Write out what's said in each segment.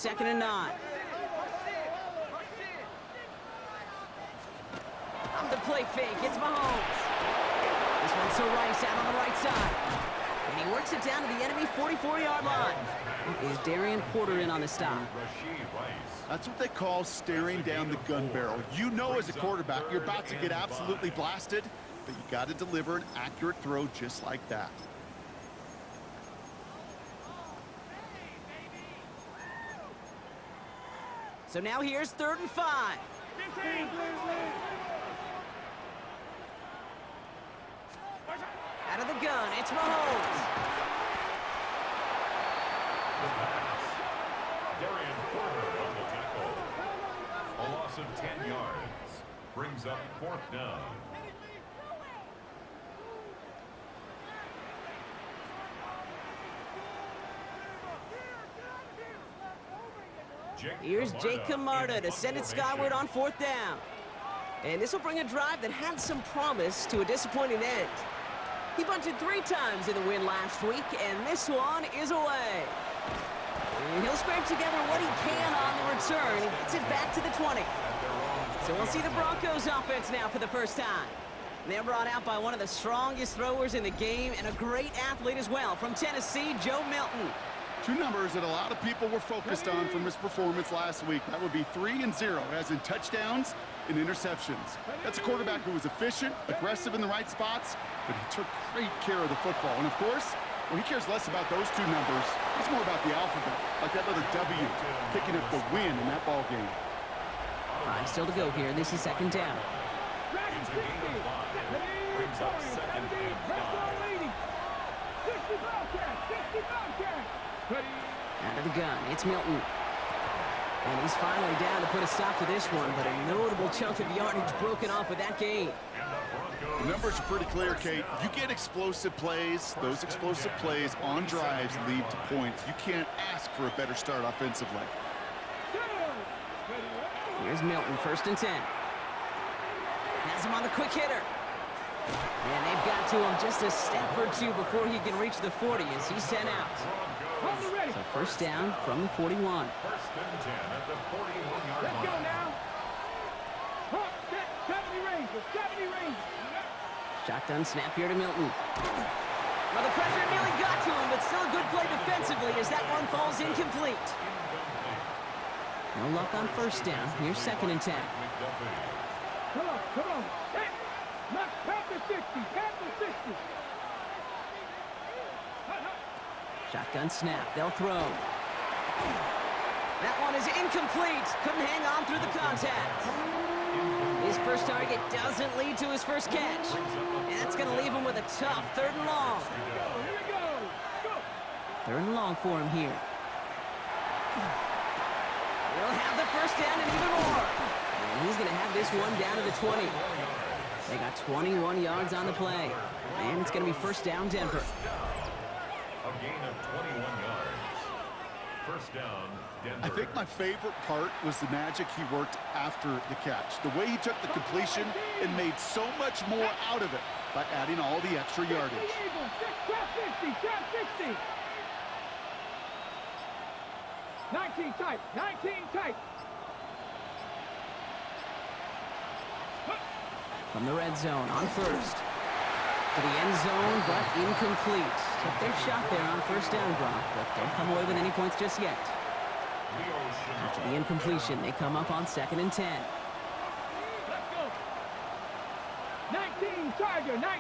2nd and 9. Off the play fake, it's Mahomes. This one's to Rice out on the right side. And he works it down to the enemy 44-yard line. Is Darian Porter in on the stop? That's what they call staring down the gun barrel. You know as a quarterback, you're about to get absolutely blasted, but you got to deliver an accurate throw just like that. So now here's 3rd and 5. Out of the gun, it's Mahomes. Darian Porter on the tackle. A loss of 10 yards. Brings up 4th down. Here's Jake Camarda to send it skyward on 4th down. And this will bring a drive that had some promise to a disappointing end. He bunted 3 times in the win last week, and this one is away. He'll scrape together what he can on the return. He gets it back to the 20. So we'll see the Broncos offense now for the first time. They're brought out by one of the strongest throwers in the game and a great athlete as well from Tennessee, Joe Milton. 2 numbers that a lot of people were focused on from his performance last week. That would be 3 and 0, as in touchdowns and interceptions. That's a quarterback who was efficient, aggressive in the right spots, but he took great care of the football. And of course, well, he cares less about those 2 numbers. It's more about the alphabet, like that letter W, picking up the win in that ball game. 5 still to go here. This is 2nd down. It's a gain of 5. Brings up 2nd and 5. Out of the gun, it's Milton. And he's finally down to put a stop to this one, but a notable chunk of yardage broken off with that gain. The numbers are pretty clear, Kate. You get explosive plays. Those explosive plays on drives lead to points. You can't ask for a better start offensively. Here's Milton, 1st and 10. Has him on the quick hitter. And they've got to him just a step or 2 before he can reach the 40 as he's sent out. So 1st down from the 41. 1st and 10 at the 41-yard line. Let's go now. 70 range. Shotgun snap here to Milton. Well, the pressure nearly got to him, but still a good play defensively as that one falls incomplete. No luck on 1st down. Here's 2nd and 10. Come on. Hey, past the 60. Shotgun snap. They'll throw. That one is incomplete. Couldn't hang on through the contact. His first target doesn't lead to his first catch. And that's going to leave him with a tough 3rd and long. 3rd and long for him here. He'll have the 1st down and even more. And he's going to have this one down to the 20. They got 21 yards on the play. And it's going to be 1st down Denver. A gain of 21 yards. 1st down, Denver. I think my favorite part was the magic he worked after the catch. The way he took the completion and made so much more out of it by adding all the extra yardage. 19 tight. From the red zone on 1st. To the end zone, but incomplete. Took their shot there on 1st down, Brock, but don't come away with any points just yet. After the incompletion, they come up on 2nd and 10. Let's go. 19 Tiger, 19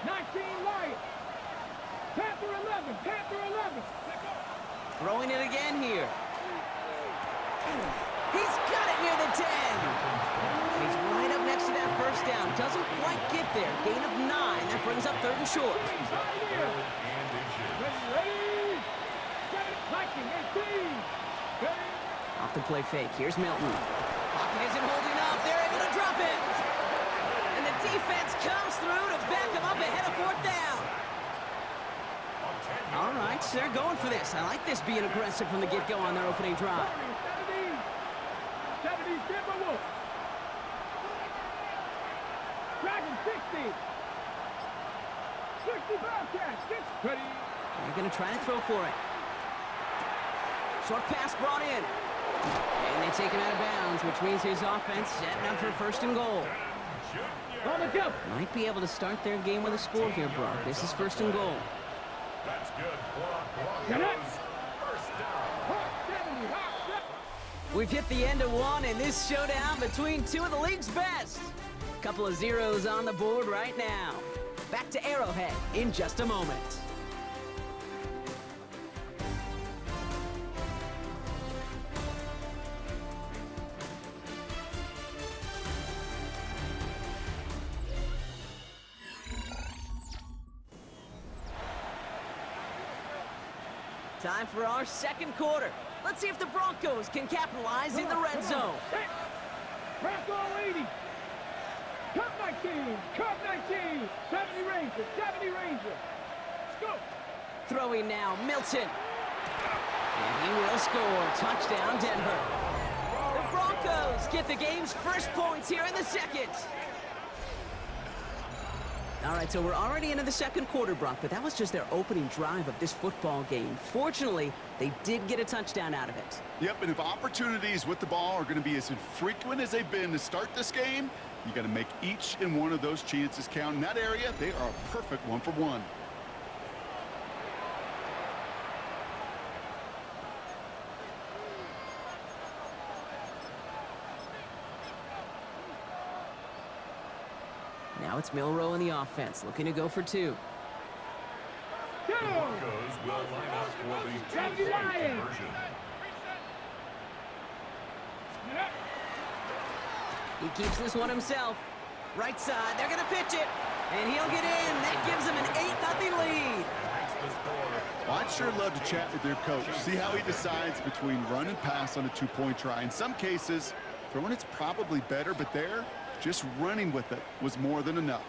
Lion. Panther 11. Throwing it again here. He's got it near the 10. He's right up next to that 1st down. Doesn't quite get there. Gain of 9. That brings up 3rd and short. Off the play fake. Here's Milton. Pocket isn't holding up. They're able to drop it. And the defense comes through to back them up ahead of 4th down. All right, so they're going for this. I like this being aggressive from the get-go on their opening drive. 70 Timberwolf. Dragon 60. 60 Bobcats. They're going to try to throw for it. Short pass brought in. take him out of bounds, which means his offense setting up for first and goal. On the go. Might be able to start their game with a score here, Brock. This is first and goal. That's good for Get it. Broncos. First down. Hot 70, hot 70. We've hit the end of one in this showdown between two of the league's best. Couple of zeros on the board right now. Back to Arrowhead in just a moment. Time for our second quarter. Let's see if the Broncos can capitalize in the red zone. Hit. Bronco 80. Cut 19. Cut 19. 70 Ranger. 70 Ranger. Scoop. Throwing now, Milton. And he will score. Touchdown, Denver. The Broncos get the game's first points here in the second. All right, so we're already into the second quarter, Brock, but that was just their opening drive of this football game. Fortunately, they did get a touchdown out of it. Yep, and if opportunities with the ball are going to be as infrequent as they've been to start this game, you got to make each and one of those chances count. In that area, they are a perfect 1-for-1. Now it's Milrow in the offense, looking to go for two. Go. Broncos will line up for the 70 two-point Lions. conversion. Get up. He keeps this one himself. Right side, they're going to pitch it. And he'll get in. That gives him an 8-0 lead. Makes the score. Well, I'd sure love to chat with their coach. See how he decides between run and pass on a two-point try. In some cases, throwing it's probably better, but there, just running with it was more than enough.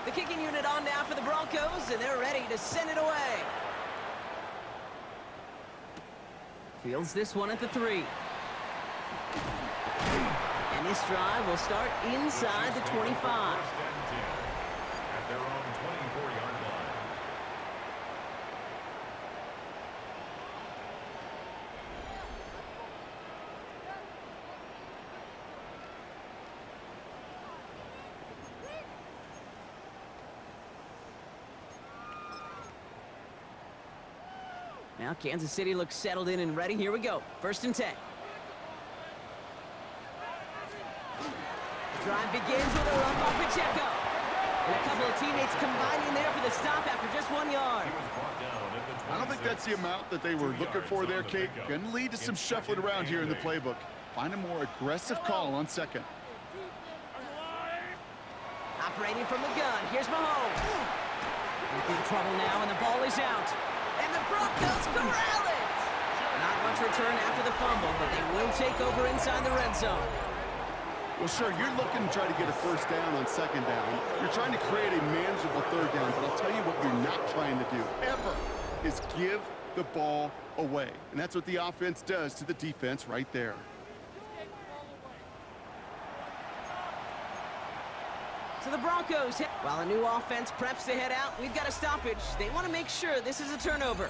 The kicking unit on now for the Broncos, and they're ready to send it away. Fields this one at the 3. And this drive will start inside the 25. First and 10 at their own 24-yard line. Now Kansas City looks settled in and ready. Here we go. First and 10. The drive begins with a run by Pacheco. And a couple of teammates combining there for the stop after just 1 yard. He was brought down at the 26. I don't think that's the amount that they were looking for there, Kate. Going to lead to some shuffling around here in the playbook. Find a more aggressive call on second. Operating from the gun. Here's Mahomes. In trouble now, and the ball is out. And the Broncos corral it. Not much return after the fumble, but they will take over inside the red zone. Well, sure, you're looking to try to get a first down on second down. You're trying to create a manageable third down, but I'll tell you what you're not trying to do, ever, is give the ball away. And that's what the offense does to the defense right there. So the Broncos hit. While a new offense preps to head out, we've got a stoppage. They want to make sure this is a turnover.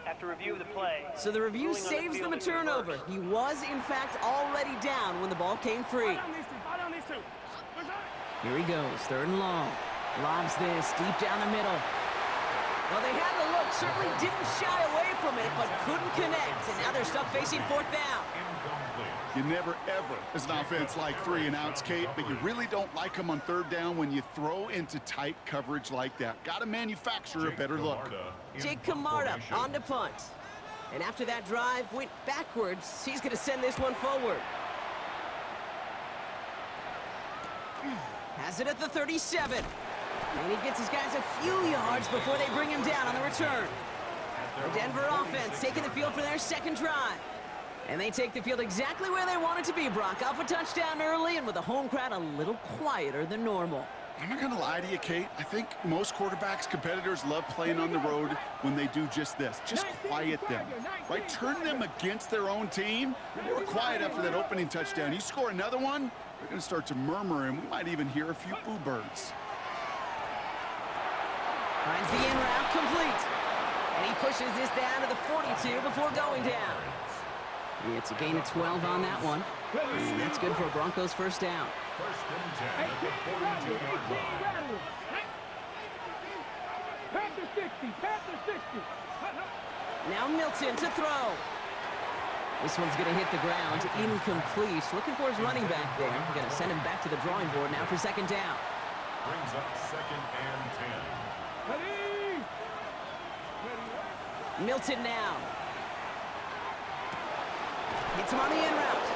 After review of the play. So the review ruling on the saves them a field is turnover. reversed. He was, in fact, already down when the ball came free. Here he goes, third and long. Lobs this deep down the middle. Well, they had the look, certainly didn't shy away from it, but couldn't connect. And now they're stuck facing fourth down. Incomplete. You never, ever, as an offense, like 3 and outs, Kate, but you really don't like them on third down when you throw into tight coverage like that. Got to manufacture a better look. Jake Camarda on to punt. And after that drive went backwards, he's going to send this one forward. Has it at the 37. And he gets his guys a few yards before they bring him down on the return. The Denver offense taking the field for their second drive. And they take the field exactly where they want it to be, Brock. Up a touchdown early and with the home crowd a little quieter than normal. I'm not going to lie to you, Kate. I think most quarterbacks, competitors love playing on the road when they do just this. Just quiet them, right? Turn them against their own team. They were quiet after that opening touchdown. You score another one, they're going to start to murmur, and we might even hear a few boo birds. Finds the in route complete. And he pushes this down to the 42 before going down. It's a gain of 12 on that one. And that's good for a Broncos first down. First and 10 at the 42-yard line. Past the 60, past the 60. Now Milton to throw. This one's going to hit the ground. Incomplete. Looking for his running back there. Going to send him back to the drawing board now for second down. Brings up second and 10. Ready? Milton now. Hits him on the in route.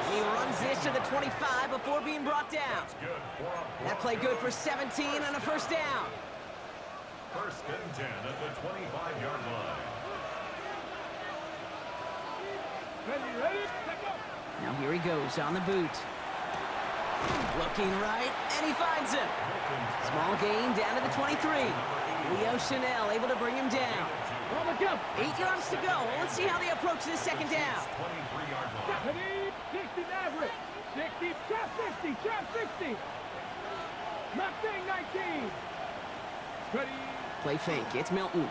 He runs this to the 25 before being brought down. That play good for 17 and a first down. First and 10 at the 25-yard line. Ready? Set go. Now here he goes on the boot. Looking right, and he finds him. Small gain down to the 23. Leo Chanel able to bring him down. 8 yards to go. Let's see how they approach this second down. 23-yard line. Ready? 60 average. 60, trap 60, trap 60. Mustang 19. Ready? Play fake. It's Milton.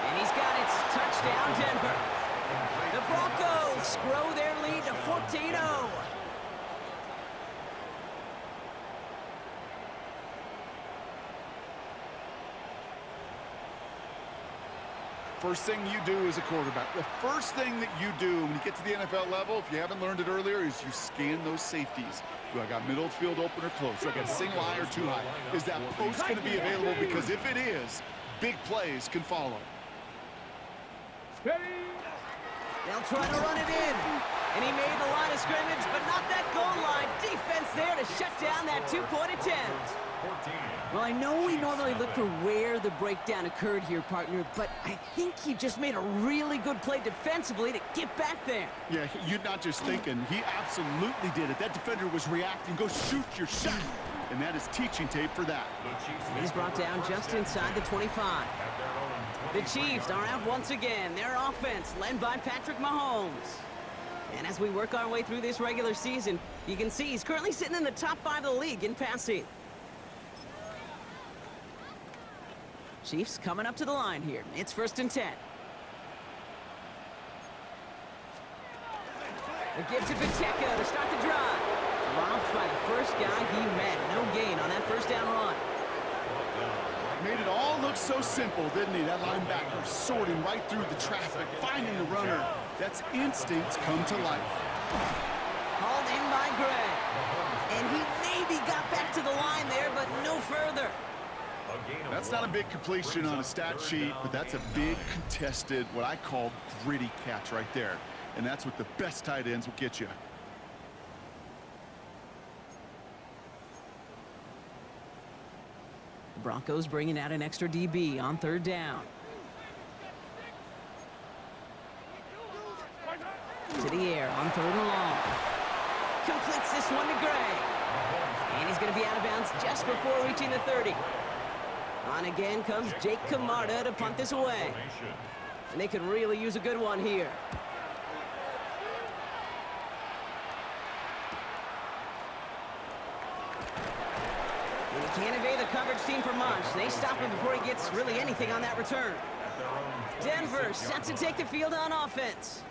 And he's got it. Touchdown, Denver. The Broncos grow their lead to 14-0. First thing you do as a quarterback, the first thing that you do when you get to the NFL level, if you haven't learned it earlier, is you scan those safeties. Do I got middle field open or close? Do I got a single high or too high? Is that post going to be available? Because if it is, big plays can follow. Ready? They'll try to run it in. And he made the line of scrimmage, but not that goal line. Defense there to shut down that two-point attempt. 14. Well, I know we normally look for where the breakdown occurred here, partner, but I think he just made a really good play defensively to get back there. Yeah, you're not just thinking. He absolutely did it. That defender was reacting. Go shoot your shot. And that is teaching tape for that. He's brought down just inside the 25. The Chiefs are out once again. Their offense led by Patrick Mahomes. And as we work our way through this regular season, you can see he's currently sitting in the top 5 of the league in passing. Chiefs coming up to the line here. It's first and 10. The give to Pacheco to start the drive. Dropped by the first guy he met. No gain on that first down run. Made it all look so simple, didn't he? That linebacker sorting right through the traffic, finding the runner. That's instincts come to life. Called in by Gray. And he maybe got back to the line there, but no further. That's not a big completion on a stat sheet, but that's a big contested, what I call gritty catch right there. And that's what the best tight ends will get you. The Broncos bringing out an extra DB on third down. To the air on third and long. Completes this one to Gray. And he's going to be out of bounds just before reaching the 30. On again comes Jake Camarda to punt this away. And they could really use a good one here. And he can't evade the coverage team for much. They stop him before he gets really anything on that return. Denver set to take the field on offense.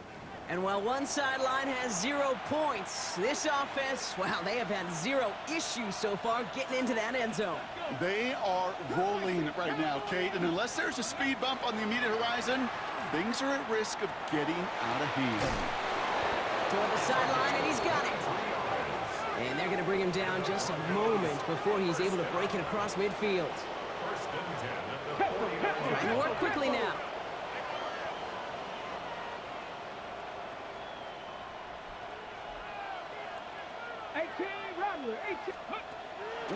And while one sideline has 0 points, this offense, well, they have had 0 issues so far getting into that end zone. They are rolling right now, Kate, and unless there's a speed bump on the immediate horizon, things are at risk of getting out of hand. Toward the sideline, and he's got it. And they're going to bring him down just a moment before he's able to break it across midfield. Trying to work quickly now.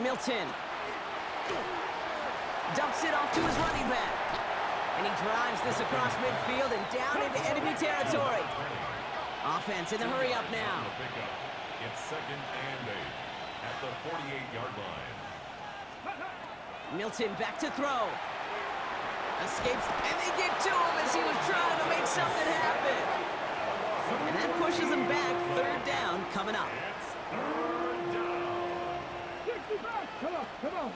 Milton dumps it off to his running back. And he drives this across midfield and down into enemy territory. Offense in the hurry up now. It's 2nd and 8 at the 48-yard line. Milton back to throw. Escapes, and they get to him as he was trying to make something happen. And that pushes him back. 3rd down coming up. It's 3rd down. 65. Come on.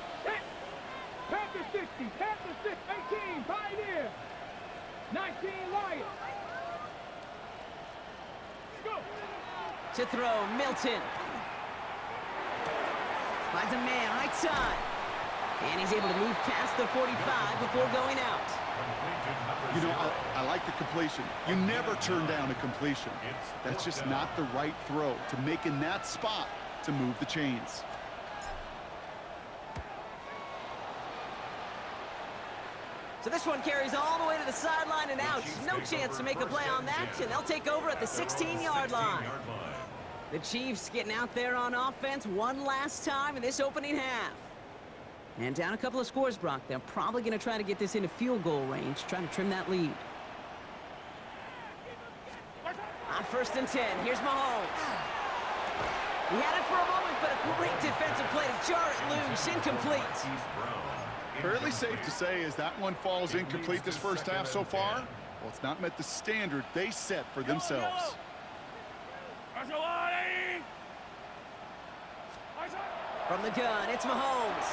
Panther 60. Panther 6. 18. Pioneer. 19. Lion. Go. To throw, Milton. Finds a man, right side. And he's able to move past the 45 before going out. You know, I like the completion. You never turn down a completion. That's just not the right throw to make in that spot to move the chains. So this one carries all the way to the sideline and out. No chance to make a play on that, and they'll take over at the 16-yard line. The Chiefs getting out there on offense one last time in this opening half. And down a couple of scores, Brock. They're probably going to try to get this into field goal range, trying to trim that lead. On 1st and 10, here's Mahomes. He had it for a moment, but a great defensive play to jar it loose, incomplete. Fairly safe to say as that one falls incomplete this first half so far, well, it's not met the standard they set for themselves. From the gun, it's Mahomes.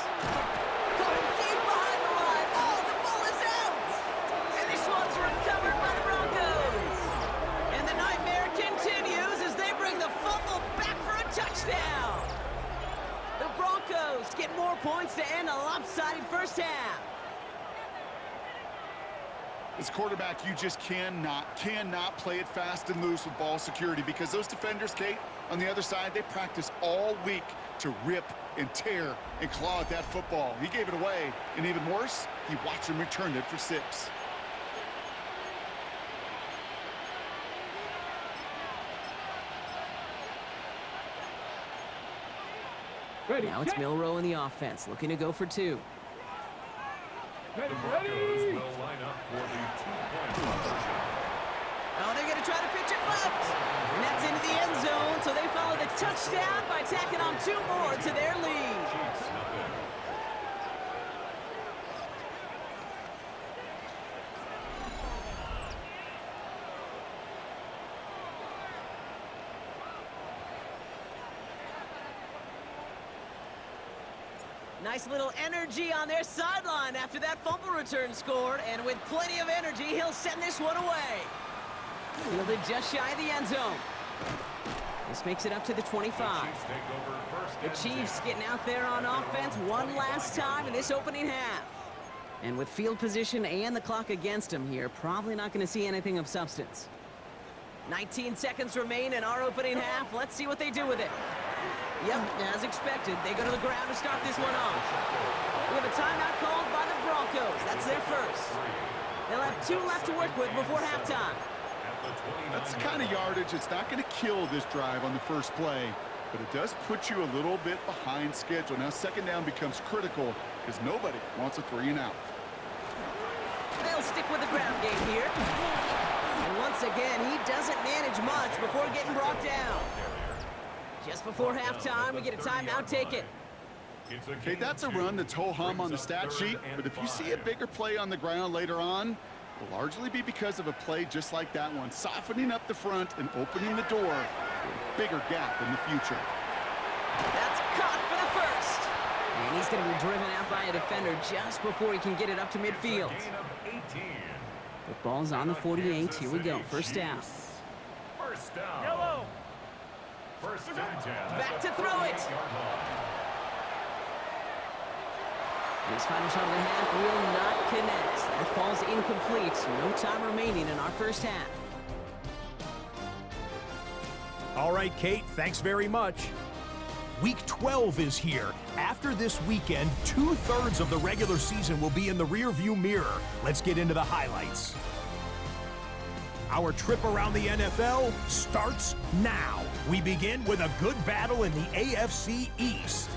Going deep behind the line. Oh, the ball is out! And this one's recovered by the Broncos. And the nightmare continues as they bring the fumble back for a touchdown. The Broncos get more points to end a lopsided first half. As quarterback, you just cannot play it fast and loose with ball security because those defenders, Kate, on the other side, they practice all week to rip and tear and claw at that football. He gave it away, and even worse, he watched him return it for 6. Ready. Now it's Milrow in the offense, looking to go for 2. The Broncos will line up for the 2-point conversion. Oh, they're going to try to pitch it left. And that's into the end zone, so they follow the touchdown by tacking on 2 more to their lead. Chiefs nothing. Nice little energy on their sideline after that fumble return scored, and with plenty of energy, he'll send this one away. Fielded just shy of the end zone. This makes it up to the 25. The Chiefs getting out there on offense one last time in this opening half. And with field position and the clock against them here, probably not going to see anything of substance. 19 seconds remain in our opening half. Let's see what they do with it. Yep, as expected, they go to the ground to start this one off. We have a timeout called by the Broncos. That's their first. They'll have 2 left to work with before halftime. That's the kind of yardage that's not going to kill this drive on the first play, but it does put you a little bit behind schedule. Now 2nd down becomes critical because nobody wants a 3 and out. They'll stick with the ground game here. And once again, he doesn't manage much before getting brought down. Just before halftime, we get a timeout taken. Okay, that's a run that's ho-hum on the stat sheet, but if you see a bigger play on the ground later on, it will largely be because of a play just like that one, softening up the front and opening the door for a bigger gap in the future. That's caught for the first. And he's going to be driven out by a defender just before he can get it up to midfield. The ball's on the 48. Here we go. First down. First down. Yellow. First and 10. Back to throw it. And his final shot of the half will not connect. That falls incomplete. No time remaining in our first half. All right, Kate, thanks very much. Week 12 is here. After this weekend, 2/3 of the regular season will be in the rearview mirror. Let's get into the highlights. Our trip around the NFL starts now. We begin with a good battle in the AFC East.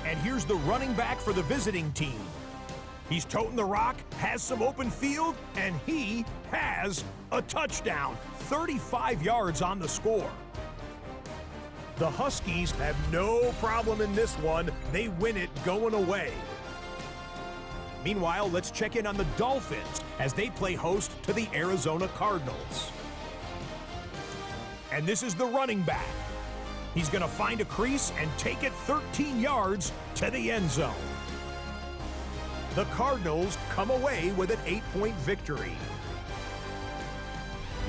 And here's the running back for the visiting team. He's toting the rock, has some open field, and he has a touchdown. 35 yards on the score. The Huskies have no problem in this one. They win it going away. Meanwhile, let's check in on the Dolphins as they play host to the Arizona Cardinals. And this is the running back. He's going to find a crease and take it 13 yards to the end zone. The Cardinals come away with an 8-point victory.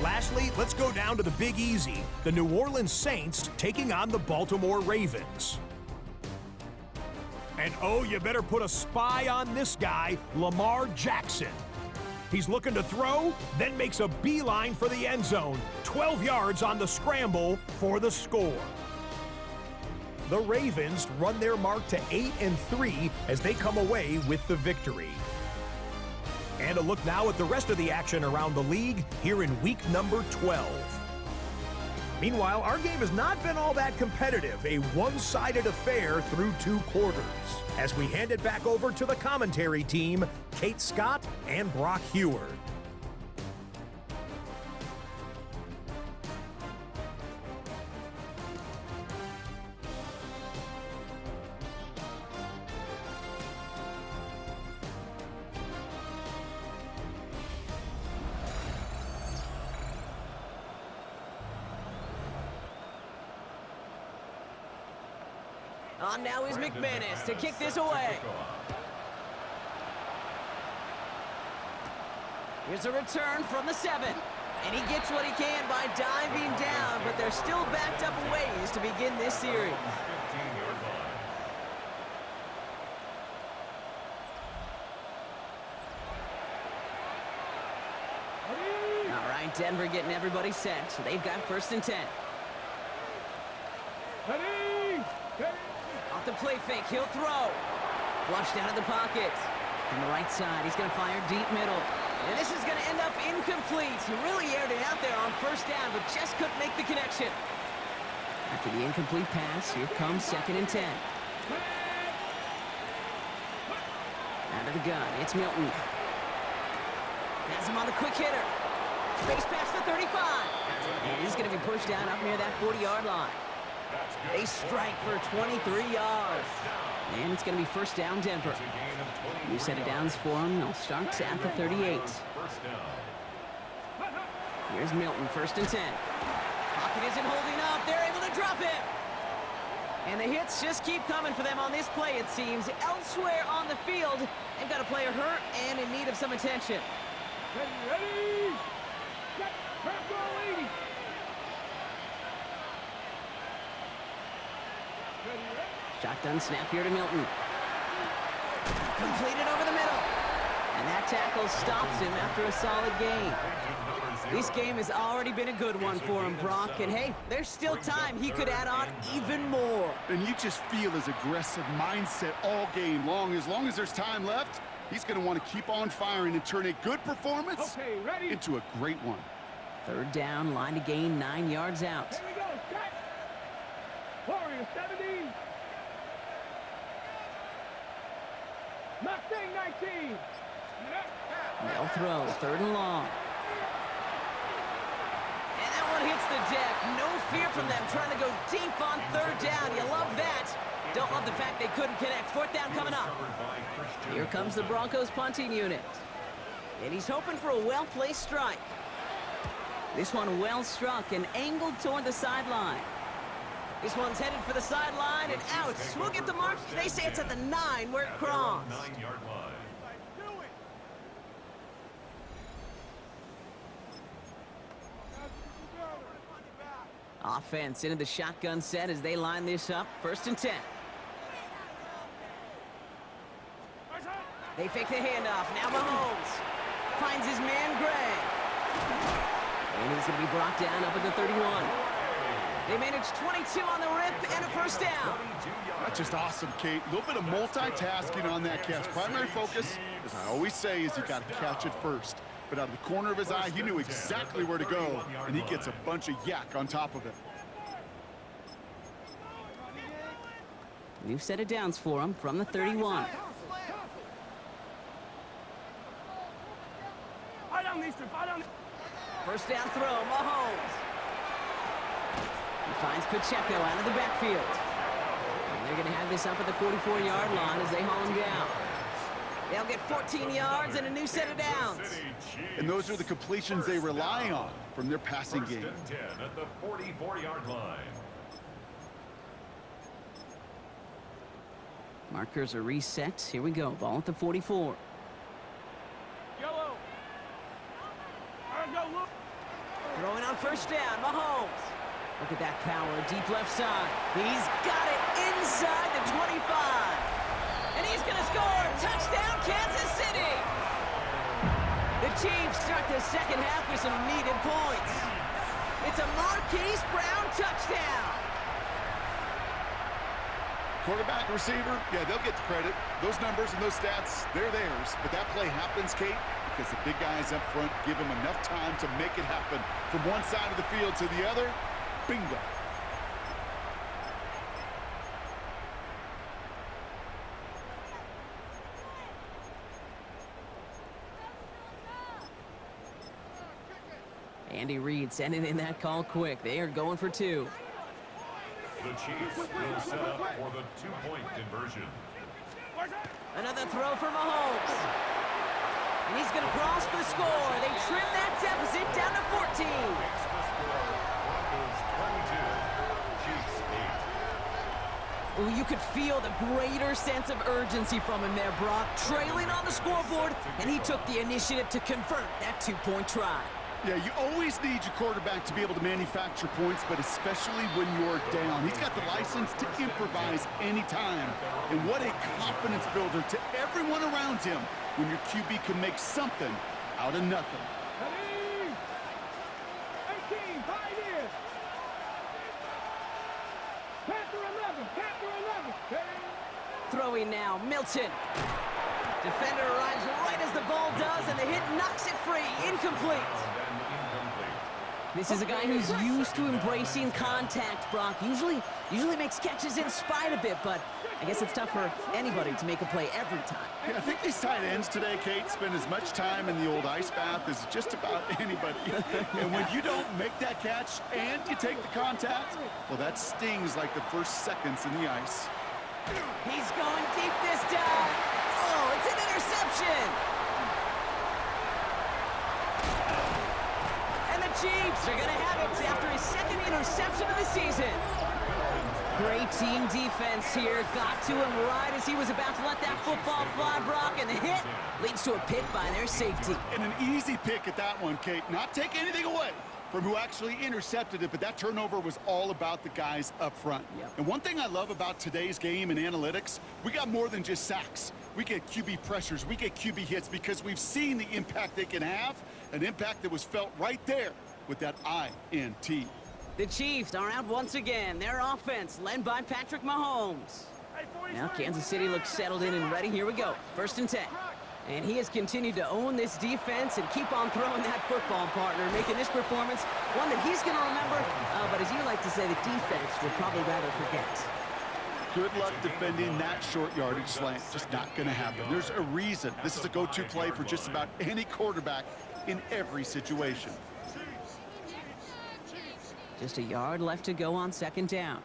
Lastly, let's go down to the Big Easy, the New Orleans Saints taking on the Baltimore Ravens. And oh, you better put a spy on this guy, Lamar Jackson. He's looking to throw, then makes a beeline for the end zone. 12 yards on the scramble for the score. The Ravens run their mark to 8-3 as they come away with the victory. And a look now at the rest of the action around the league here in week number 12. Meanwhile, our game has not been all that competitive, a one-sided affair through 2 quarters. As we hand it back over to the commentary team, Kate Scott and Brock Heward. On now is McManus to kick this away. Here's a return from the 7. And he gets what he can by diving down, but they're still backed up a ways to begin this series. All right, Denver getting everybody set. So they've got 1st and 10. Off the play fake, he'll throw. Flushed out of the pocket. On the right side, he's going to fire deep middle. And this is going to end up incomplete. He really aired it out there on 1st down, but just couldn't make the connection. After the incomplete pass, here comes 2nd and 10. Out of the gun, it's Milton. Has him on the quick hitter. Space past the 35. And he's going to be pushed down up near that 40-yard line. They strike for 23 yards. And it's going to be 1st down, Denver. New set of downs for him. They'll start at the 38. Here's Milton, 1st and 10. Pocket isn't holding up. They're able to drop it. And the hits just keep coming for them on this play, it seems. Elsewhere on the field, they've got a player hurt and in need of some attention. Ready? Set. Prep goal 80. Shotgun snap here to Milton. Completed over the middle. And that tackle stops him after a solid gain. This game has already been a good one for him, Brock. And hey, there's still time. He could add on even more. And you just feel his aggressive mindset all game long. As long as there's time left, he's going to want to keep on firing and turn a good performance into a great one. 3rd down, line to gain 9 yards out. Here we go. Set. Warrior 70. Mustang 19. They'll throw, 3rd and long. And that one hits the deck. No fear from them trying to go deep on 3rd down. You love that. Don't love the fact they couldn't connect. 4th down coming up. Here comes the Broncos punting unit. And he's hoping for a well-placed strike. This one well struck and angled toward the sideline. This one's headed for the sideline and out. We'll get the mark. They say it's at the 9 where it crossed. 9-yard line. Offense into the shotgun set as they line this up. 1st and 10. They fake the handoff. Now Mahomes finds his man Gray. And he's going to be brought down up at the 31. They managed 22 on the rip and a 1st down. That's just awesome, Kate. A little bit of multitasking on that catch. Primary focus, as I always say, is you got to catch it first. But out of the corner of his eye, he knew exactly where to go, and he gets a bunch of yak on top of it. New set of downs for him from the 31. First down throw, Mahomes. He finds Pacheco out of the backfield. And they're going to have this up at the 44-yard line as they haul him down. They'll get 14 yards and a new set of downs. And those are the completions they rely on from their passing game. First and 10 at the 44-yard line. Markers are reset. Here we go. Ball at the 44. Yellow. Go, look. Throwing on first down, Mahomes. Look at that power, deep left side. He's got it inside the 25. And he's going to score. Touchdown, Kansas City. The Chiefs start the second half with some needed points. It's a Marquise Brown touchdown. Quarterback, receiver, yeah, they'll get the credit. Those numbers and those stats, they're theirs. But that play happens, Kate, because the big guys up front give them enough time to make it happen. From one side of the field to the other, bingo. Andy Reid sending in that call quick. They are going for two. The Chiefs will set up for the two-point conversion. Another throw for Mahomes. And he's going to cross for the score. They trim that deficit down to 14. Broncos 22, Chiefs 8. Ooh, you could feel the greater sense of urgency from him there, Brock. Trailing on the scoreboard, and he took the initiative to convert that two-point try. Yeah, you always need your quarterback to be able to manufacture points, but especially when you're down. He's got the license to improvise anytime. And what a confidence builder to everyone around him when your QB can make something out of nothing. 18, 5 years. Capture 11. Throwing now, Milton. Defender arrives right as the ball does, and the hit knocks it free. Incomplete. This is a guy who's used to embracing contact, Brock. Usually makes catches in spite of it, but I guess it's tough for anybody to make a play every time. Yeah, I think these tight ends today, Kate, spend as much time in the old ice bath as just about anybody. And when you don't make that catch and you take the contact, well, that stings like the first seconds in the ice. He's going deep this time. Oh, it's an interception. And the Chiefs are going to have it after his second interception of the season. Great team defense here. Got to him right as he was about to let that football fly, Brock, and the hit leads to a pick by their safety. And an easy pick at that one, Kate. Not take anything away from who actually intercepted it, but that turnover was all about the guys up front. Yep. And one thing I love about today's game and analytics, we got more than just sacks. We get QB pressures, we get QB hits because we've seen the impact they can have, an impact that was felt right there with that INT. The Chiefs are out once again. Their offense led by Patrick Mahomes. Now Kansas City looks settled in and ready. Here we go. 1st and 10. And he has continued to own this defense and keep on throwing that football, partner, making this performance one that he's going to remember. But as you like to say, the defense would probably rather forget. Good luck defending that short yardage slant. Just not going to happen. There's a reason. This is a go-to play for just about any quarterback in every situation. Just a yard left to go on 2nd down.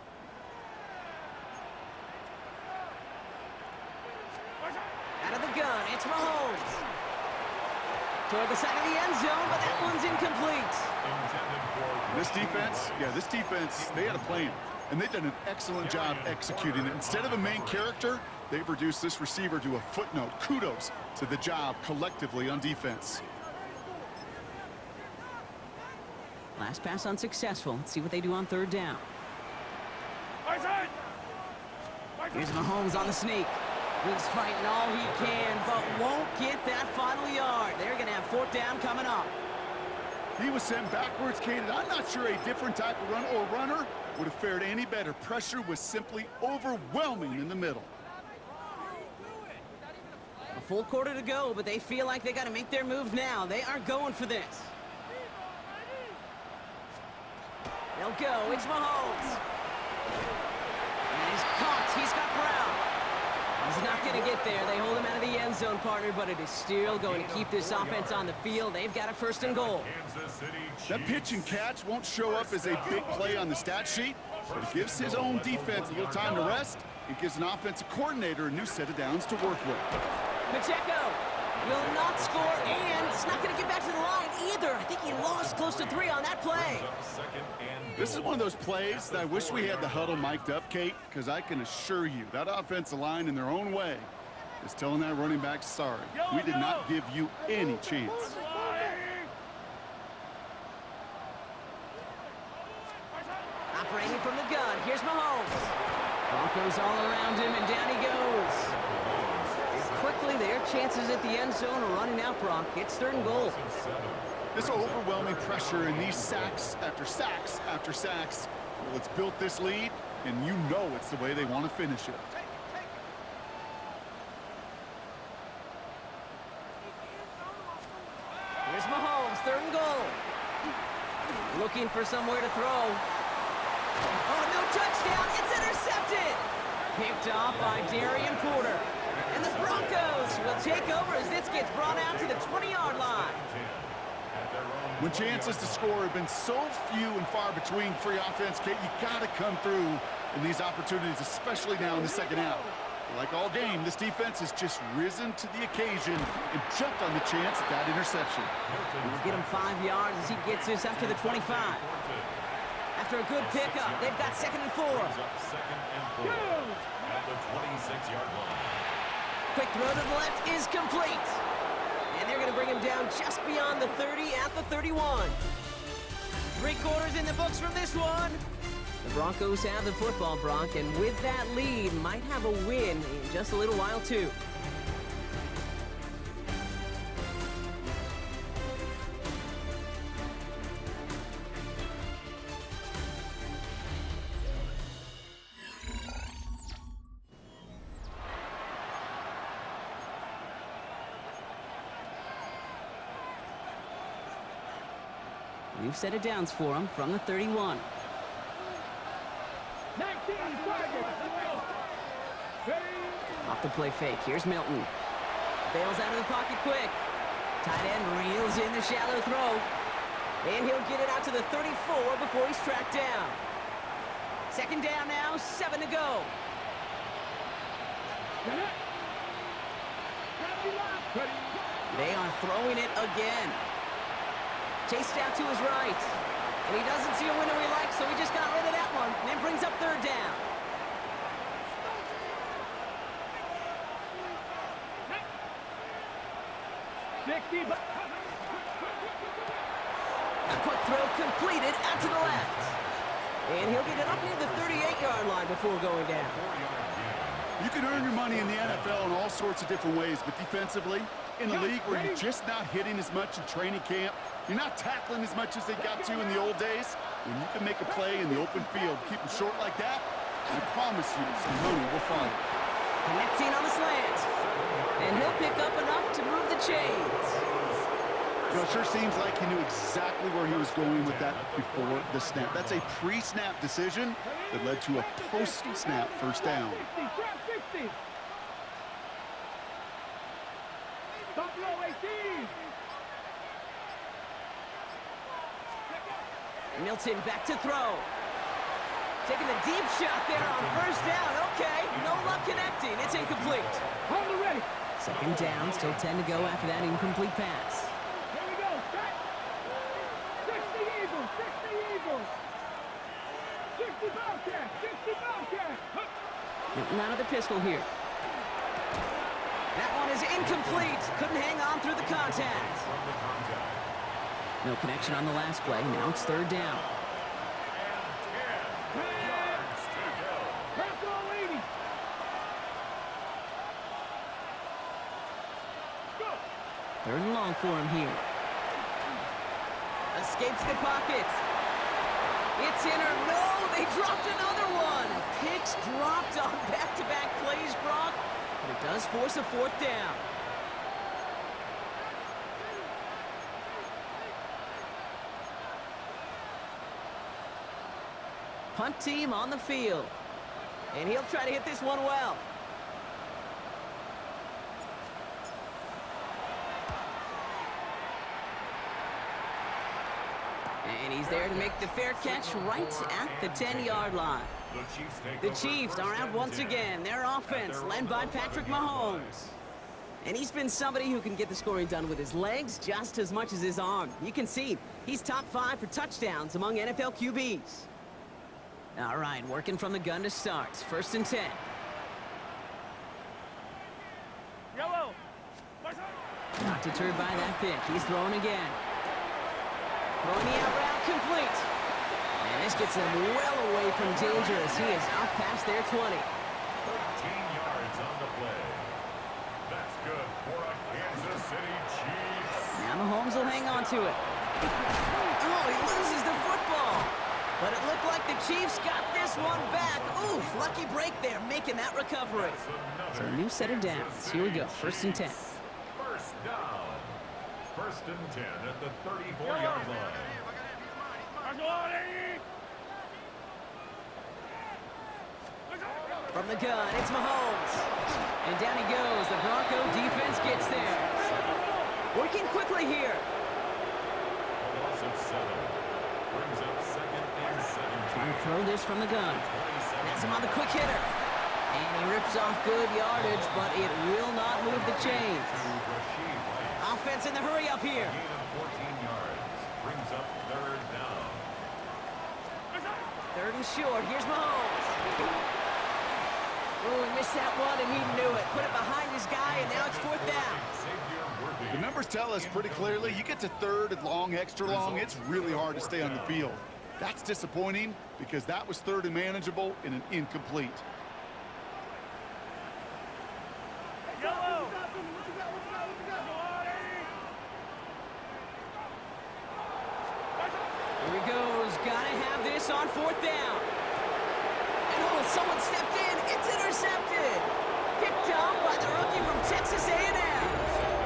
Out of the gun, it's Mahomes. Toward the side of the end zone, but that one's incomplete. This defense, they had a plan. And they've done an excellent job executing it. Instead of a main character, they've reduced this receiver to a footnote. Kudos to the job collectively on defense. Last pass unsuccessful. Let's see what they do on 3rd down. Here's Mahomes on the sneak. He's fighting all he can, but won't get that final yard. They're going to have 4th down coming up. He was sent backwards, Kate, and I'm not sure a different type of run or runner would have fared any better. Pressure was simply overwhelming in the middle. A full quarter to go, but they feel like they got to make their move now. They are going for this. They'll go. It's Mahomes. And he's caught. He's got Brown. He's not going to get there. They hold him out of the end zone, partner, but it is still going to keep this offense on the field. They've got a 1st and goal. That pitch and catch won't show up as a big play on the stat sheet, but it gives his own defense a little time to rest. It gives an offensive coordinator a new set of downs to work with. Pacheco will not score, and it's not going to get back to the line either. I think he lost close to 3 on that play. This is one of those plays that I wish we had the huddle mic'd up, Kate, because I can assure you that offensive line in their own way is telling that running back, sorry, we did not give you any chance. Operating from the gun, here's Mahomes. Broncos all around him, and down he goes. And quickly, their chances at the end zone are running out, Bronc. It's 3rd and goal. This overwhelming pressure and these sacks after sacks after sacks, well, it's built this lead, and you know it's the way they want to finish it. Here's Mahomes, 3rd and goal. Looking for somewhere to throw. Oh, no touchdown. It's intercepted. Picked off by Darian Porter. And the Broncos will take over as this gets brought out to the 20-yard line. When chances to score have been so few and far between for your offense, Kate, you got to come through in these opportunities, especially now in the second half. Like all game, this defense has just risen to the occasion and jumped on the chance at that interception. We'll get him 5 yards as he gets this up to the 25. After a good pickup, they've got 2nd and 4. Second and 4 at the 26-yard line. Quick throw to the left is complete. And they're going to bring him down just beyond the 30 at the 31. 3 quarters in the books from this one. The Broncos have the football, Bronc, and with that lead, might have a win in just a little while, too. New set of downs for him from the 31. 19, Off the play fake, here's Milton. Bails out of the pocket quick. Tight end reels in the shallow throw. And he'll get it out to the 34 before he's tracked down. 2nd down now, 7 to go. They are throwing it again. Chased out to his right. And he doesn't see a window he likes, so he just got rid of that one. And then brings up 3rd down. A quick throw completed out to the left. And he'll get it up near the 38-yard line before going down. You can earn your money in the NFL in all sorts of different ways, but defensively, in a league where you're just not hitting as much in training camp, you're not tackling as much as they got to in the old days, when you can make a play in the open field, keep them short like that, I promise you some money will follow. Connecting on the slant. And he'll pick up enough to move the chains. You know, it sure seems like he knew exactly where he was going with that before the snap. That's a pre-snap decision that led to a post-snap 1st down. Milton back to throw. Taking the deep shot there on 1st down. Okay, no luck connecting. It's incomplete. 2nd down, still 10 to go after that incomplete pass. Here we go. 60 Eagles. 60 Eagles. 60 Bobcats. 60 Bobcats. Milton out of the pistol here. That one is incomplete. Couldn't hang on through the contact. No connection on the last play. Now it's 3rd down. Third and long for him here. Escapes the pocket. It's in or no, they dropped another one. Picks dropped on back-to-back plays, Brock, but it does force a 4th down. Punt team on the field. And he'll try to hit this one well. And he's there to make the fair catch right at the 10-yard line. The Chiefs are out once again. Their offense led by Patrick Mahomes. And he's been somebody who can get the scoring done with his legs just as much as his arm. You can see he's top 5 for touchdowns among NFL QBs. All right, working from the gun to start. 1st and 10. Yellow. Not deterred by that pick. He's throwing again. Throwing the out route complete. And this gets him well away from danger as he is up past their 20. 13 yards on the play. That's good for a Kansas City Chiefs. Now Mahomes will hang on to it. Oh, he loses the football. But it looked like the Chiefs got this one back. Ooh, lucky break there, making that recovery. So a new set of downs. Here we go, 1st and 10. First down. 1st and 10 at the 34-yard line. From the gun, it's Mahomes. And down he goes. The Bronco defense gets there. Working quickly here. A loss of 7. Brings up 2nd and 17. Trying to throw this from the gun. That's him on the quick hitter. And he rips off good yardage, but it will not move the chains. Offense in the hurry up here. Gain of 14 yards. Brings up 3rd down. 3rd and short. Here's Mahomes. Oh, he missed that one, and he knew it. Put it behind his guy, and now it's 4th down. The numbers tell us pretty clearly, you get to 3rd and long, extra long, it's really hard to stay on the field. That's disappointing because that was 3rd and manageable in an incomplete. Yellow. Here he goes. Gotta have this on 4th down. And oh, someone stepped in. It's intercepted. Picked up by the rookie from Texas A&M.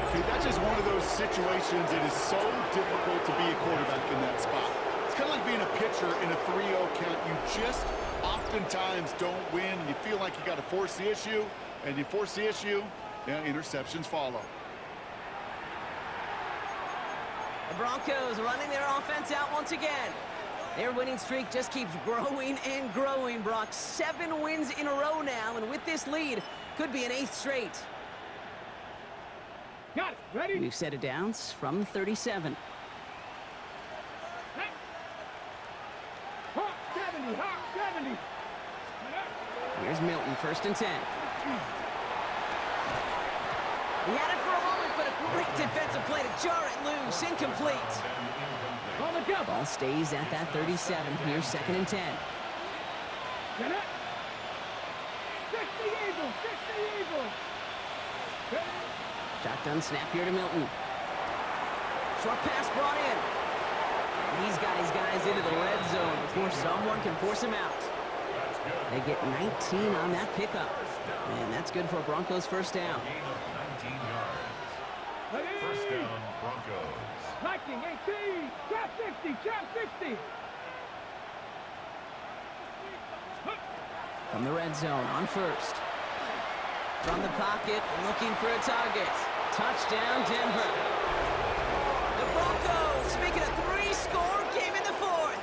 Okay, that's just one of those situations. It is so difficult to be a quarterback in that spot. It's kind of like being a pitcher in a 3-0 count. You just oftentimes don't win, and you feel like you got to force the issue, and you force the issue, yeah, interceptions follow. The Broncos running their offense out once again. Their winning streak just keeps growing and growing, Brock. 7 wins in a row now, and with this lead, could be an 8th straight. Got it. Ready? New set of downs from 37. Hey. Hawk 70. Hawk 70. Here's Milton, 1st and 10. He had it for a moment, but a great defensive play to jar it loose. Incomplete. On the jump. Ball stays at that 37. Here's 2nd and 10. Get it. 60 Eagles. 60 Eagles. Ready? Shotgun snap here to Milton. Short pass brought in. And he's got his guys into the red zone before someone can force him out. They get 19 on that pickup. And that's good for a Broncos 1st down. Gain of 19 yards. Ready? 1st down, Broncos. Viking 18. Trap 60. Trap 60. From the red zone on 1st. From the pocket, looking for a target. Touchdown, Denver. The Broncos making a 3-score game in the 4th.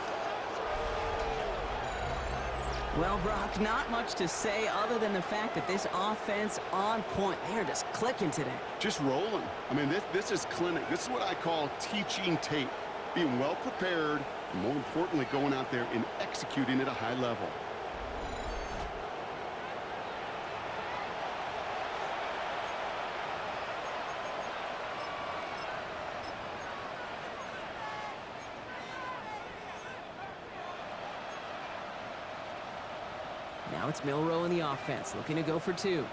Well, Brock, not much to say other than the fact that this offense on point. They are just clicking today. Just rolling. I mean, this is clinic. This is what I call teaching tape. Being well prepared, and more importantly, going out there and executing at a high level. Now it's Milrow in the offense, looking to go for 2.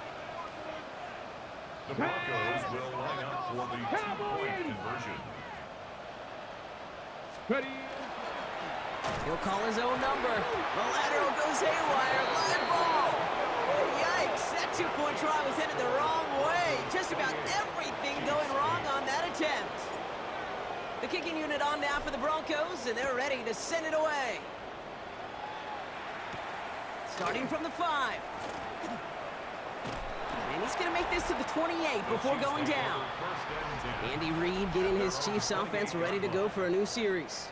The Broncos will line up for the 2-point conversion. Ready? He'll call his own number. The lateral goes haywire. Live ball. Oh, yikes. That 2-point try was headed the wrong way. Just about everything going wrong on that attempt. The kicking unit on now for the Broncos, and they're ready to send it away. Starting from the 5. And he's going to make this to the 28 before going down. Andy Reid getting his Chiefs offense ready to go for a new series.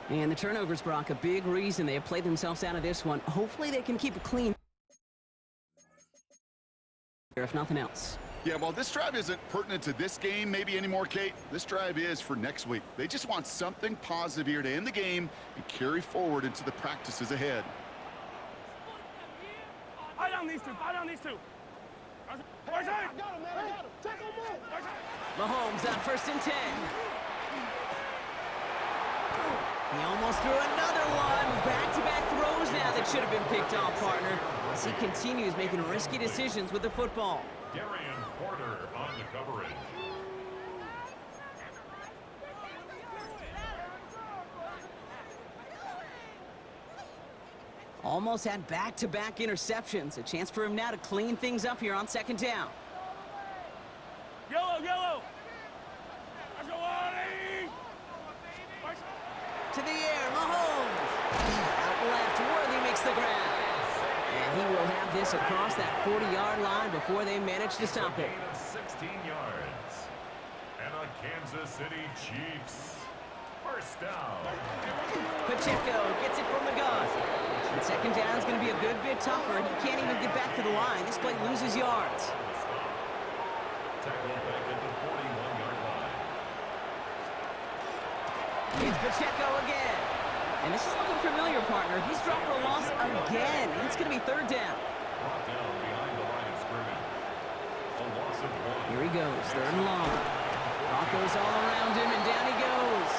And the turnovers, Brock, a big reason they have played themselves out of this one. Hopefully they can keep it clean, if nothing else. Yeah, well, this drive isn't pertinent to this game maybe anymore, Kate. This drive is for next week. They just want something positive here to end the game and carry forward into the practices ahead. Fight on these two. Fight on these two. I got him, man. I got him. Take him more. Mahomes on 1st and 10. He almost threw another one. Back-to-back throws now that should have been picked off, partner, as he continues making risky decisions with the football. Darian Porter on the coverage. Almost had back-to-back interceptions. A chance for him now to clean things up here on 2nd down. Yellow, yellow. Let's go, Ollie. To the air, Mahomes. Out left, Worthy makes the grab. And he will have this across that 40-yard line before they manage to stop it. Gain of 16 yards. And the Kansas City Chiefs. First down. Pacheco gets it from the gun. And 2nd down is going to be a good bit tougher. He can't even get back to the line. This play loses yards. Tackled back at the 41-yard line. It's Pacheco again. And this is looking familiar, partner. He's dropped for a loss again. And it's going to be 3rd down. Brought down behind the line of scrimmage. A loss of 1. Here he goes, 3rd and long. Broncos all around him, and down he goes.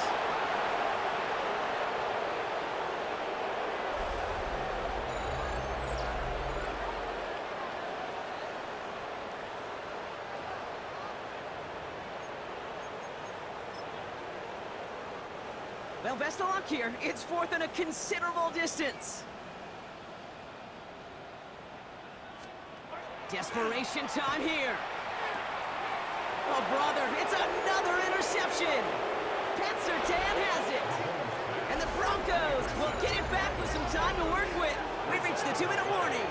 Well, best of luck here. It's 4th and a considerable distance. Desperation time here. Oh, brother, it's another interception. Pat Surtain has it. And the Broncos will get it back with some time to work with. We've reached the 2-minute warning.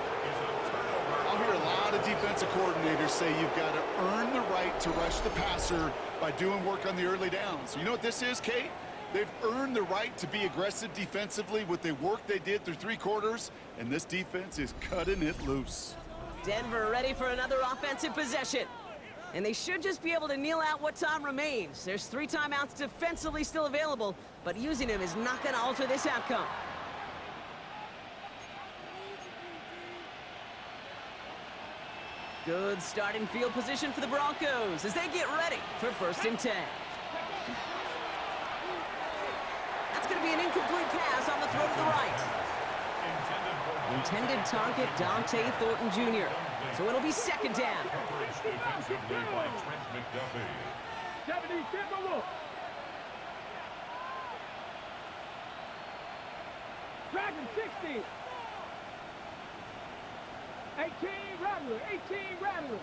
I'll hear a lot of defensive coordinators say you've got to earn the right to rush the passer by doing work on the early downs. You know what this is, Kate? They've earned the right to be aggressive defensively with the work they did through 3 quarters, and this defense is cutting it loose. Denver ready for another offensive possession. And they should just be able to kneel out what time remains. There's 3 timeouts defensively still available, but using them is not going to alter this outcome. Good starting field position for the Broncos as they get ready for 1st and 10. That's going to be an incomplete pass on the throw to the right. Intended target, Dante Thornton Jr. So it'll be 2nd down. Coverage defensively by Trent McDuffie. 70, get the look. Dragon 60. 18 Rattler, 18 Rattler.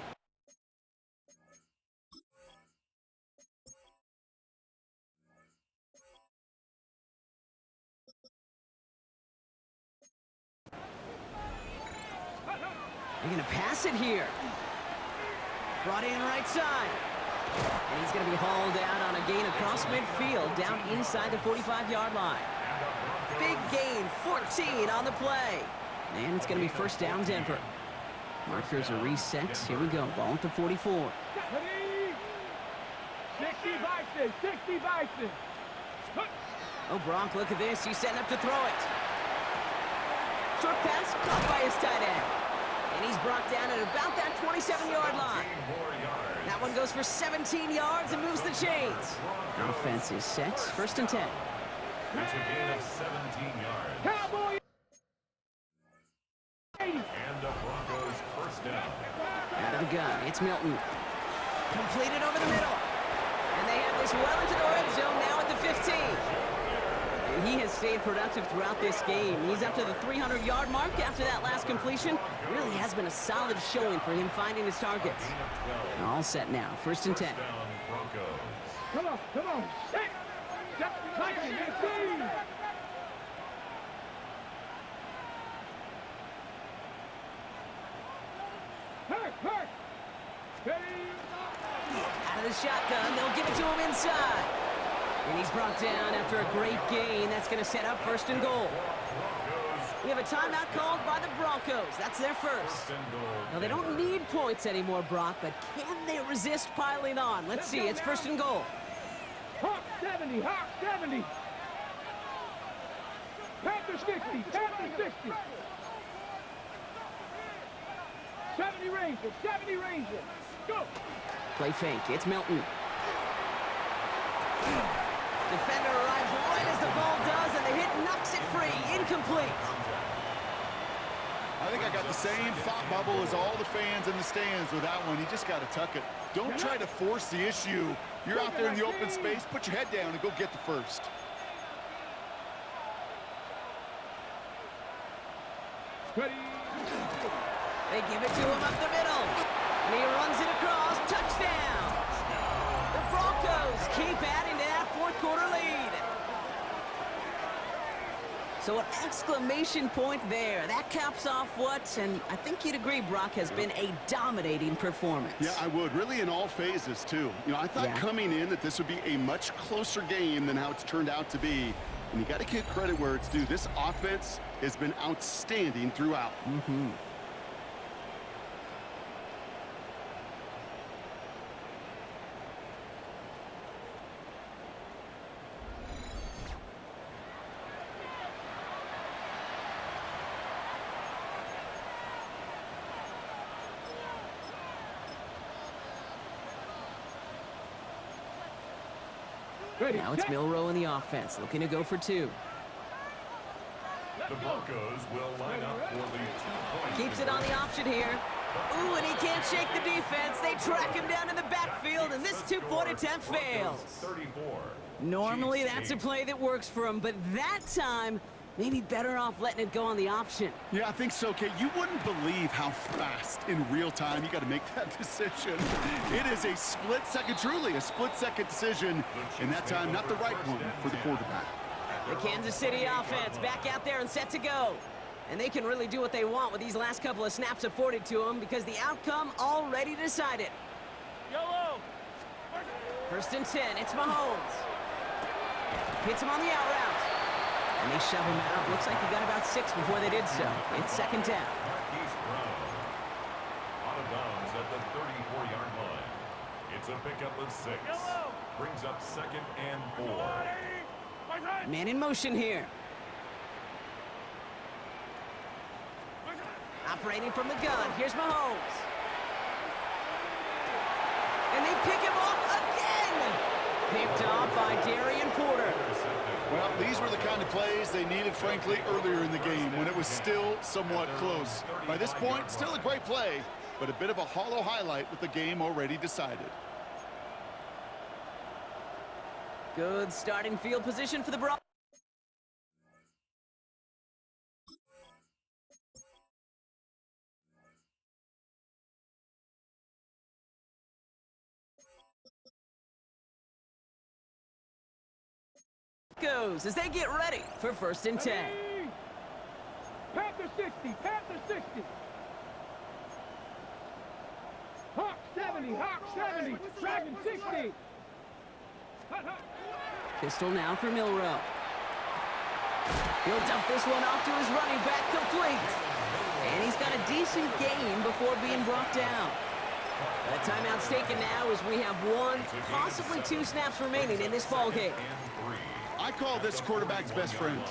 They're going to pass it here. Brought in right side. And he's going to be hauled out on a gain across midfield, down inside the 45-yard line. Big gain, 14 on the play. And it's going to be 1st down, Denver. Markers are reset. Here we go. Ball at the 44. 60 Bison, 60 Bison. Oh, Brock, look at this. He's setting up to throw it. Short pass caught by his tight end. And he's brought down at about that 27-yard line. That one goes for 17 yards and moves the chains. Offense is set. 1st and 10. That's a gain of 17 yards. Cowboy. And the Broncos 1st down. Out of the gun, it's Milton. Completed over the middle. And they have this well into the red zone now at the 15. And he has stayed productive throughout this game. He's up to the 300-yard mark after that last completion. Really has been a solid showing for him finding his targets. All set now, 1st and 10. Down Broncos. Come on, come on. Set. Titan, 15. Hurt. Out of the shotgun, they'll give it to him inside. And he's brought down after a great gain. That's going to set up 1st and goal. We have a timeout called by the Broncos. That's their first. Now, they don't need points anymore, Brock, but can they resist piling on? Let's see. It's 1st and goal. Hawk 70, Hawk 70. Panther 60, Panther 60. 70 Rangers, 70 Rangers. Go. Play fake. It's Milton. Defender arrives right as the ball does, and the hit knocks it free. Incomplete. I think I got the same thought bubble as all the fans in the stands with that one. You just got to tuck it. Don't try to force the issue. You're out there in the open space. Put your head down and go get the first. Ready. They give it to him up the middle. And he runs it across. Touchdown. The Broncos keep adding to that 4th quarter lead. So an exclamation point there. That caps off what, and I think you'd agree, Brock, has been a dominating performance. Yeah, I would. Really in all phases, too. You know, I thought coming in that this would be a much closer game than how it's turned out to be. And you got to give credit where it's due. This offense has been outstanding throughout. Now it's Milroe in the offense, looking to go for 2. The Broncos will line up for the 2-point. Keeps it on the option here. Ooh, and he can't shake the defense. They track him down in the backfield, and this 2-point attempt fails. 34. Normally, that's a play that works for him, but that time, maybe better off letting it go on the option. Yeah, I think so, Kate. You wouldn't believe how fast in real time you got to make that decision. It is a split-second, truly a split-second decision, and that time not the right one for the quarterback. The Kansas City offense back out there and set to go. And they can really do what they want with these last couple of snaps afforded to them because the outcome already decided. Yellow. 1st and 10, it's Mahomes. Hits him on the out route. And they shove him out. Looks like he got about 6 before they did so. It's 2nd down. Marquise Brown. Out of bounds at the 34-yard line. It's a pickup of 6. Brings up 2nd and 4. Man in motion here. Operating from the gun. Here's Mahomes. And they pick him off again. Picked off by Darian Porter. Well, these were the kind of plays they needed, frankly, earlier in the game when it was still somewhat close. By this point, still a great play, but a bit of a hollow highlight with the game already decided. Good starting field position for the Broncos. As they get ready for 1st and 10. Panther 60, Panther 60. Hawk 70, Hawk 70, Dragon 60. Pistol now for Milroe. He'll dump this one off to his running back, complete. And he's got a decent gain before being brought down. The timeout's taken now as we have 1, possibly 2 snaps remaining in this ball game. I call this quarterback's best friend.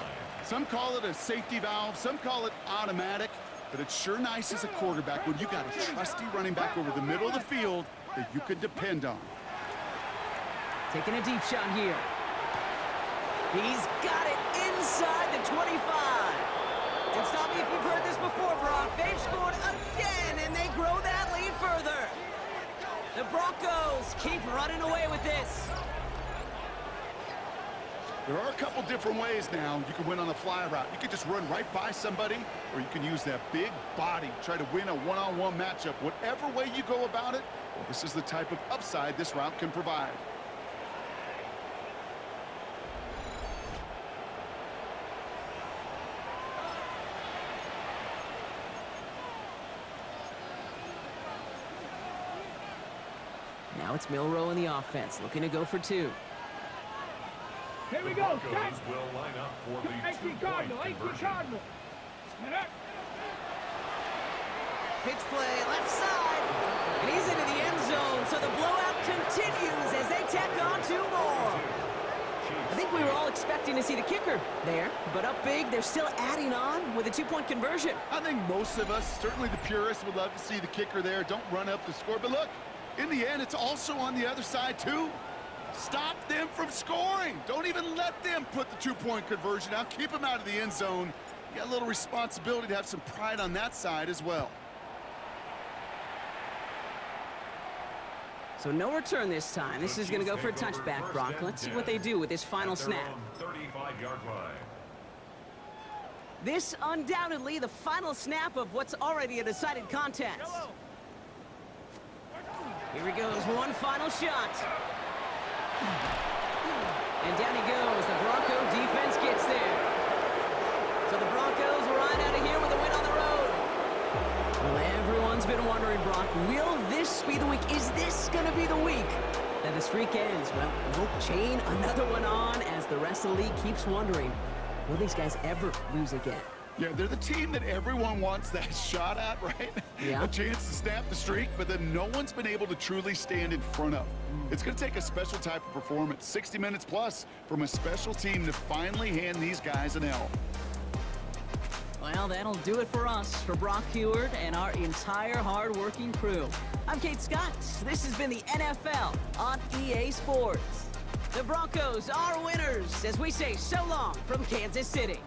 Some call it a safety valve, some call it automatic, but it's sure nice as a quarterback when you got a trusty running back over the middle of the field that you can depend on. Taking a deep shot here. He's got it inside the 25. And stop me if you've heard this before, Brock. They've scored again, and they grow that lead further. The Broncos keep running away with this. There are a couple different ways now you can win on a fly route. You can just run right by somebody, or you can use that big body, try to win a one-on-one matchup. Whatever way you go about it, well, this is the type of upside this route can provide. Now it's Milroe in the offense, looking to go for 2. Here we The go. Broncos Set. will line up for the 18 two-point Cardinal. 18 conversion. Cardinal. Set up. Pitch play, left side. And he's into the end zone, so the blowout continues as they tack on 2 more. I think we were all expecting to see the kicker there, but up big, they're still adding on with a 2-point conversion. I think most of us, certainly the purists, would love to see the kicker there. Don't run up the score. But look, in the end, it's also on the other side, too. Stop them from scoring. Don't even let them put the 2-point conversion out. Keep them out of the end zone. You got a little responsibility to have some pride on that side as well. So no return this time. This is going to go for a touchback, Brock. Let's see what they do with this final snap. 35-yard line. This undoubtedly the final snap of what's already a decided contest. Here he goes, one final shot. And down he goes. The Bronco defense gets there. So the Broncos ride out of here with a win on the road. Well, everyone's been wondering, Brock, will this be the week? Is this going to be the week that the streak ends? Well, we'll chain another one on as the rest of the league keeps wondering, will these guys ever lose again? Yeah, they're the team that everyone wants that shot at, right? Yeah. A chance to snap the streak, but then no one's been able to truly stand in front of. It's going to take a special type of performance, 60 minutes plus, from a special team to finally hand these guys an L. Well, that'll do it for us, for Brock Heward and our entire hard-working crew. I'm Kate Scott. This has been the NFL on EA Sports. The Broncos are winners as we say so long from Kansas City.